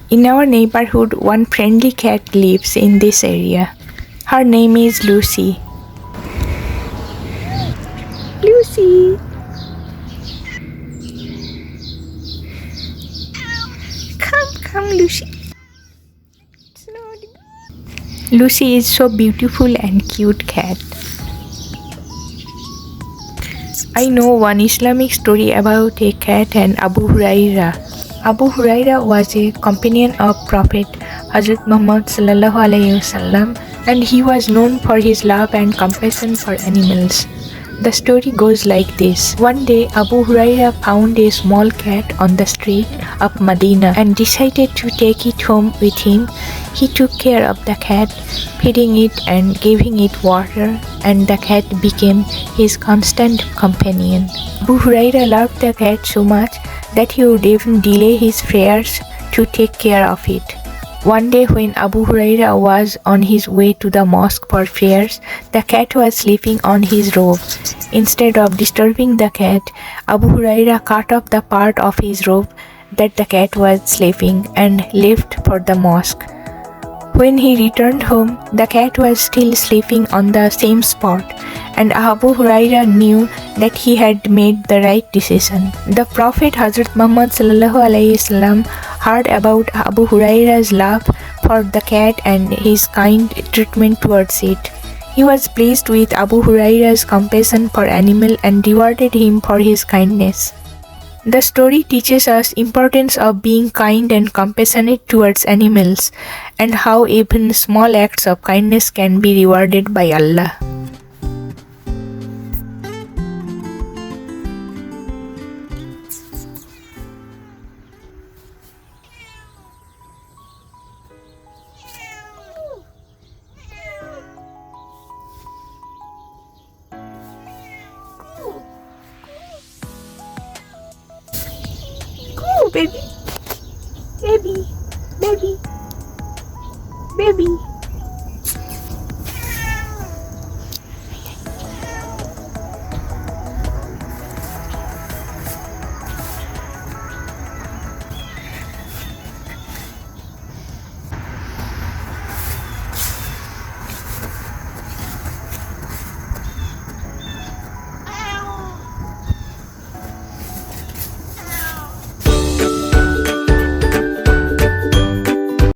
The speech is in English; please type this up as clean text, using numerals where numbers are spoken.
In our neighborhood, one friendly cat lives in this area. Her name is Lucy. Lucy! Come, Lucy. Lucy is so beautiful and cute cat. I know one Islamic story about a cat and Abu Hurairah. Abu Hurairah was a companion of Prophet Hazrat Muhammad sallallahu alaihi wasallam, and he was known for his love and compassion for animals. The story goes like this. One day, Abu Hurairah found a small cat on the street of Medina and decided to take it home with him. He took care of the cat, feeding it and giving it water, and the cat became his constant companion. Abu Hurairah loved the cat so much that he would even delay his prayers to take care of it. One day when Abu Hurairah was on his way to the mosque for prayers, the cat was sleeping on his robe. Instead of disturbing the cat, Abu Hurairah cut off the part of his robe that the cat was sleeping and left for the mosque. When he returned home, the cat was still sleeping on the same spot, and Abu Hurairah knew that he had made the right decision. The Prophet Hazrat Muhammad sallallahu alaihi wasallam heard about Abu Hurairah's love for the cat and his kind treatment towards it. He was pleased with Abu Hurairah's compassion for animals and rewarded him for his kindness. The story teaches us importance of being kind and compassionate towards animals, and how even small acts of kindness can be rewarded by Allah. Baby, baby, baby, baby.